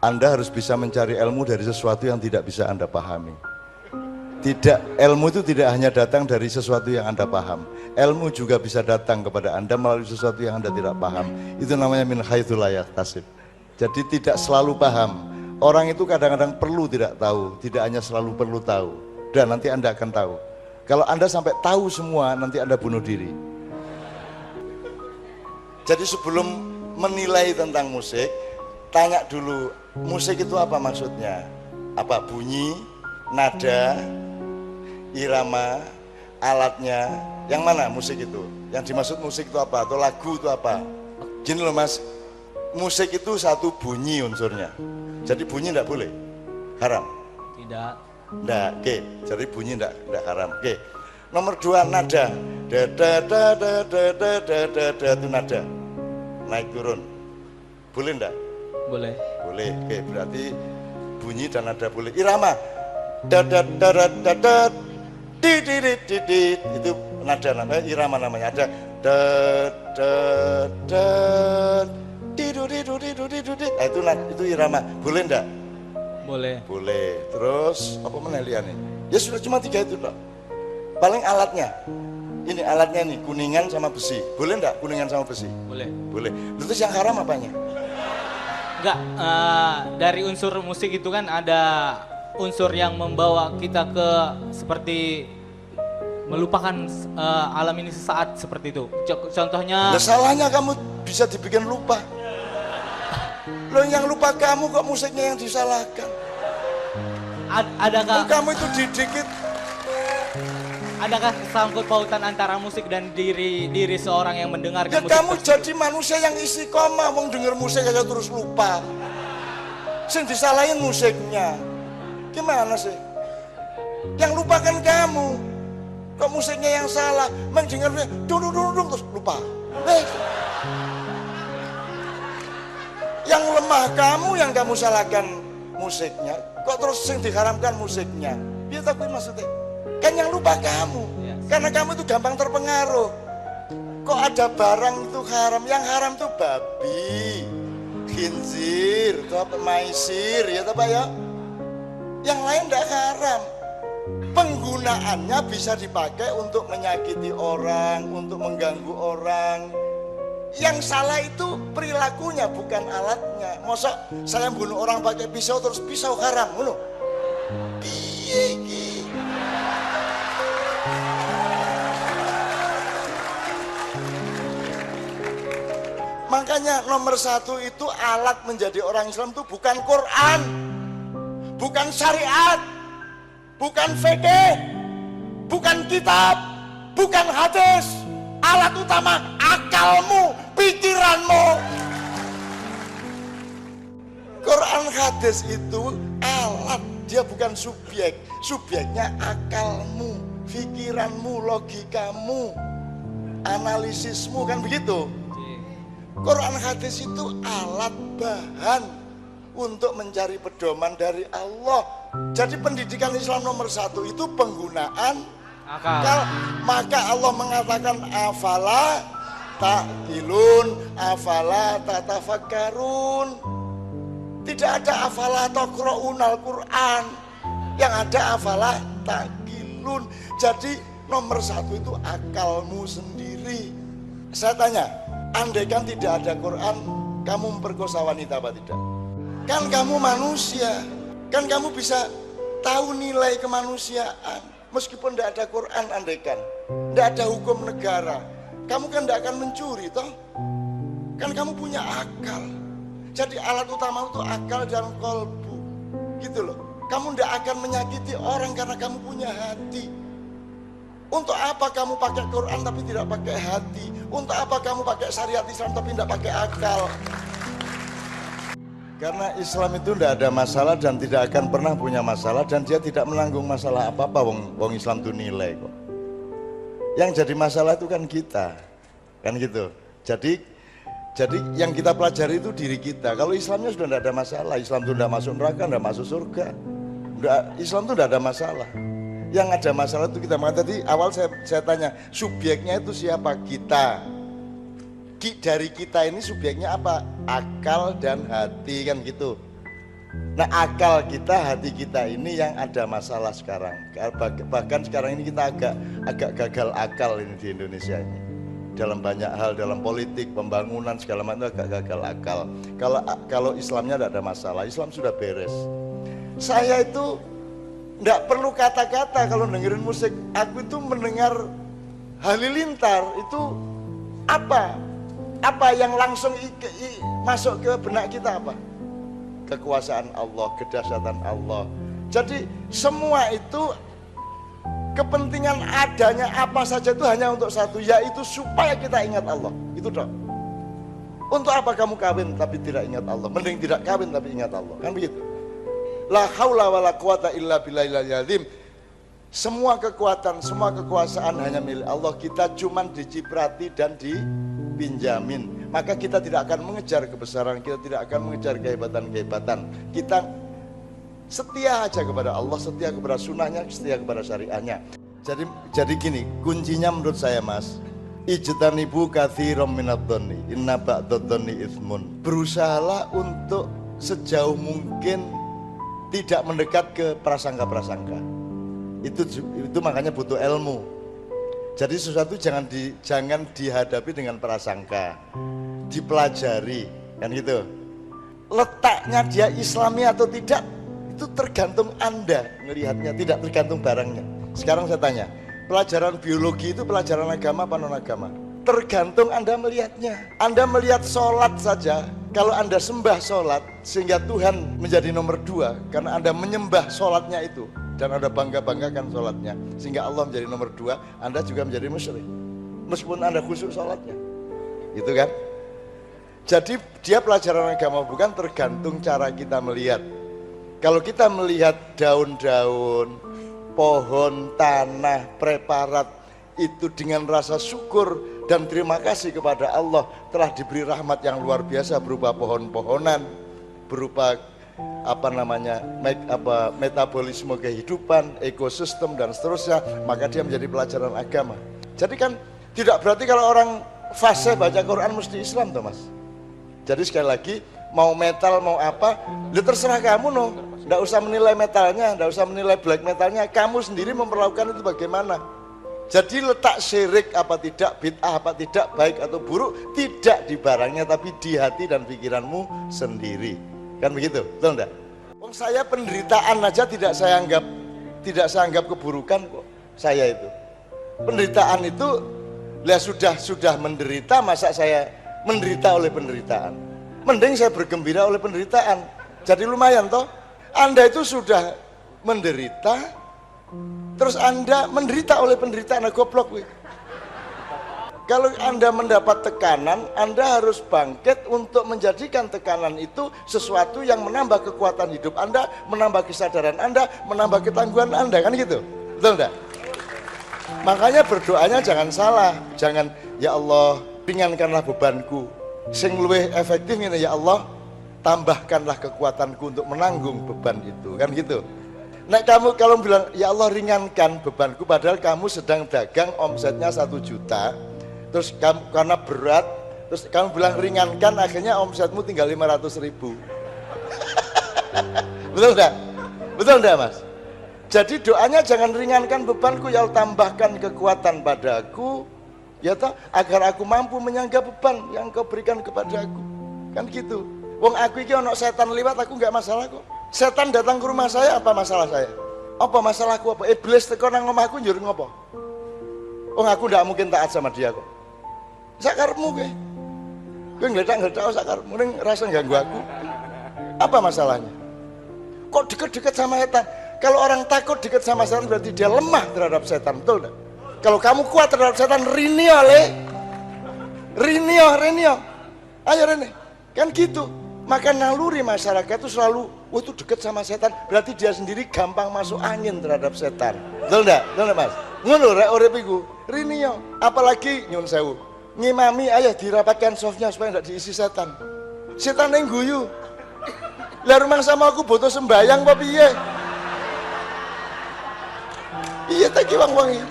Anda harus bisa mencari ilmu dari sesuatu yang tidak bisa Anda pahami. Ilmu itu tidak hanya datang dari sesuatu yang Anda paham. Ilmu juga bisa datang kepada Anda melalui sesuatu yang Anda tidak paham. Itu namanya min haitsu la yahtasib. Jadi tidak selalu paham. Orang itu kadang-kadang perlu tidak tahu, tidak hanya selalu perlu tahu. Dan nanti Anda akan tahu. Kalau Anda sampai tahu semua, nanti Anda bunuh diri. Jadi sebelum menilai tentang musik, tanya dulu, musik itu apa maksudnya? Apa bunyi, nada, irama, alatnya, yang mana musik itu? Yang dimaksud musik itu apa? Atau lagu itu apa? Gini loh mas, musik itu satu bunyi unsurnya. Jadi bunyi enggak boleh? Haram? Tidak. Enggak, oke. Jadi bunyi enggak haram. Oke. Nomor 2 nada. Da da da da da da da da da itu nada. Naik turun. Boleh enggak? Boleh. Boleh. Oke, berarti bunyi dan nada boleh. Irama. Da da da da da da di di di di di itu nada namanya irama namanya. Ada da da da di du di du di du di du di. Itu irama. Boleh enggak? Boleh. Boleh. Terus apa menelian nih? Ya sudah cuma 3 itu loh. Paling alatnya. Ini alatnya nih kuningan sama besi. Boleh enggak kuningan sama besi? Boleh. Boleh. Terus yang haram apanya? Enggak, dari unsur musik itu kan ada unsur yang membawa kita ke seperti melupakan alam ini sesaat seperti itu. Contohnya. Nah, salahnya kamu bisa dibikin lupa. Loh yang lupa kamu kok musiknya yang disalahkan. Adakah kamu itu didikit. Adakah sangkut pautan antara musik dan diri seorang yang mendengarkan ya musik? Kamu tersebut? Jadi manusia yang istiqomah, mau denger musik aja terus lupa. Sing disalahin musiknya. Gimana sih? Yang lupakan kamu. Kok musiknya yang salah? Mendengarnya dung terus lupa. Yang lemah kamu yang kamu salahkan musiknya. Kok terus sing diharamkan musiknya? Biar takut maksudnya. Kan yang lupa kamu. Karena kamu itu gampang terpengaruh. Kok ada barang itu haram? Yang haram itu babi, khinzir, itu apa maisir, ya apa ya? Yang lain tidak haram. Penggunaannya bisa dipakai untuk menyakiti orang, untuk mengganggu orang. Yang salah itu perilakunya, bukan alatnya. Masa saya bunuh orang pakai pisau terus pisau haram, ngono? Piye. Makanya nomor 1 itu alat menjadi orang Islam itu bukan Quran, bukan syariat, bukan fikih, bukan kitab, bukan hadis. Alat utama akalmu, pikiranmu. Quran hadis itu alat, dia bukan subjek. Subjeknya akalmu, pikiranmu, logikamu, analisismu, kan begitu. Quran hadis itu alat bahan untuk mencari pedoman dari Allah. Jadi pendidikan Islam nomor 1 itu penggunaan akal. Maka Allah mengatakan afala ta'qilun, afala tatafakkarun. Tidak ada afala taqra'unal Quran. Yang ada afala ta'qilun. Jadi nomor 1 itu akalmu sendiri. Saya tanya, andai kan tidak ada Quran, kamu memperkosa wanita apa tidak? Kan kamu manusia, kan kamu bisa tahu nilai kemanusiaan. Meskipun tidak ada Quran, andai kan tidak ada hukum negara, kamu kan tidak akan mencuri toh? Kan kamu punya akal. Jadi alat utama itu akal dan kolbu, gitu loh. Kamu tidak akan menyakiti orang karena kamu punya hati. Untuk apa kamu pakai Quran tapi tidak pakai hati? Untuk apa kamu pakai syariat Islam tapi tidak pakai akal? Karena Islam itu tidak ada masalah dan tidak akan pernah punya masalah, dan dia tidak menanggung masalah apa-apa. Wong Islam itu nilai kok. Yang jadi masalah itu kan kita, kan gitu. Jadi yang kita pelajari itu diri kita. Kalau Islamnya sudah tidak ada masalah, Islam itu tidak masuk neraka, tidak masuk surga. Islam itu tidak ada masalah. Yang ada masalah itu kita. Maka tadi awal saya tanya, subjeknya itu siapa? Kita. Dari kita ini subjeknya apa? Akal dan hati, kan gitu. Nah akal kita, hati kita ini yang ada masalah sekarang. Bahkan sekarang ini kita agak gagal akal ini di Indonesia ini. Dalam banyak hal, dalam politik, pembangunan segala macam agak gagal akal. Kalau Islamnya tidak ada masalah, Islam sudah beres. Saya itu tidak perlu kata-kata kalau dengerin musik. Aku itu mendengar Halilintar itu apa yang langsung masuk ke benak kita apa? Kekuasaan Allah, kedahsyatan Allah. Jadi semua itu kepentingan adanya apa saja itu hanya untuk satu, yaitu supaya kita ingat Allah. Itu dong. Untuk apa kamu kawin tapi tidak ingat Allah? Mending tidak kawin tapi ingat Allah. Kan begitu. La haula wala quwata illa billahil azim. Semua kekuatan, semua kekuasaan hanya milik Allah. Kita cuma diciprati dan dipinjamin. Maka kita tidak akan mengejar kebesaran, kita tidak akan mengejar kehebatan-kehebatan. Kita setia aja kepada Allah, setia kepada sunnahnya, setia kepada syariahnya. Jadi gini, kuncinya menurut saya Mas, ijtanibu katsiran minadh-dhanni, inna ba'dadh-dhanni itsmun. Berusahalah untuk sejauh mungkin tidak mendekat ke prasangka-prasangka. Itu makanya butuh ilmu. Jadi sesuatu jangan dihadapi dengan prasangka, dipelajari, kan gitu. Letaknya dia Islami atau tidak, itu tergantung Anda melihatnya, tidak tergantung barangnya. Sekarang saya tanya, pelajaran biologi itu pelajaran agama apa non agama? Tergantung Anda melihatnya. Anda melihat sholat saja, kalau Anda sembah sholat sehingga Tuhan menjadi nomor 2 karena Anda menyembah sholatnya itu, dan Anda bangga-banggakan sholatnya sehingga Allah menjadi nomor 2, Anda juga menjadi musyrik meskipun Anda khusyuk sholatnya, itu kan. Jadi dia pelajaran agama bukan, tergantung cara kita melihat. Kalau kita melihat daun-daun, pohon, tanah, preparat itu dengan rasa syukur dan terima kasih kepada Allah telah diberi rahmat yang luar biasa berupa pohon-pohonan, berupa metabolisme kehidupan, ekosistem dan seterusnya, maka dia menjadi pelajaran agama. Jadi kan tidak berarti kalau orang fasih baca Quran mesti Islam toh Mas. Jadi sekali lagi, mau metal mau apa, terserah kamu no. Nggak usah menilai metalnya, nggak usah menilai black metalnya, kamu sendiri memperlakukan itu bagaimana. Jadi letak syirik apa tidak, bid'ah apa tidak, baik atau buruk, tidak di barangnya tapi di hati dan pikiranmu sendiri. Kan begitu, betul enggak? Saya penderitaan aja tidak saya anggap keburukan kok. Saya itu penderitaan itu lah sudah menderita, masa saya menderita oleh penderitaan? Mending saya bergembira oleh penderitaan. Jadi lumayan toh. Anda itu sudah menderita, terus Anda menderita oleh penderitaan, goblok wih. Kalau Anda mendapat tekanan, Anda harus bangkit untuk menjadikan tekanan itu sesuatu yang menambah kekuatan hidup Anda, menambah kesadaran Anda, menambah ketangguhan Anda, kan gitu, betul enggak? Makanya berdoanya jangan salah, jangan ya Allah ringankanlah bebanku, sing luwih efektif ini ya Allah tambahkanlah kekuatanku untuk menanggung beban itu, kan gitu. Nah kamu kalau bilang ya Allah ringankan bebanku, padahal kamu sedang dagang omsetnya 1 juta, terus kamu karena berat, terus kamu bilang ringankan, akhirnya omsetmu tinggal 500.000. Betul enggak? Betul enggak Mas? Jadi doanya jangan ringankan bebanku, ya Allah tambahkan kekuatan padaku, ya toh, agar aku mampu menyangga beban yang kau berikan kepadaku, kan gitu. Wong aku iki ono setan liwat, aku enggak masalah kok. Setan datang ke rumah saya, apa masalah saya? Apa masalahku apa? Iblis teko nang omahku njur ngopo? Wong aku enggak mungkin taat sama dia kok. Sakarepmu kowe. Kowe ngletak-ngletak sakarepmu ning rasa ganggu aku. Apa masalahnya? Kok deket-deket sama setan? Kalau orang takut deket sama setan berarti dia lemah terhadap setan, betul enggak? Kalau kamu kuat terhadap setan, rinio le. Rinio. Ayo Rene. Kan gitu. Maka naluri masyarakat itu selalu, oh itu dekat sama setan, berarti dia sendiri gampang masuk angin terhadap setan. Betul enggak? Betul enggak Mas? Ngono rek urip iku. Rinio, apalagi nyun sewu. Ngimami ayo dirapatkan softnya supaya enggak diisi setan. Setan yang guyu. Lah rumah sama aku butuh sembayang apa piye? Iya tak ki wong-wong iki.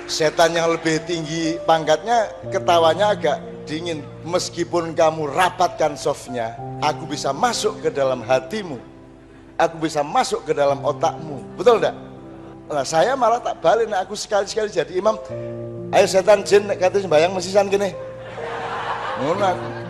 setan yang lebih tinggi pangkatnya ketawanya agak dingin. Meskipun kamu rapatkan softnya, aku bisa masuk ke dalam hatimu, aku bisa masuk ke dalam otakmu. Betul enggak? Nah, saya malah tak balik. Nah, aku sekali-sekali jadi imam, ayo setan jin katanya sembahyang mesisan gini. Ngono aku.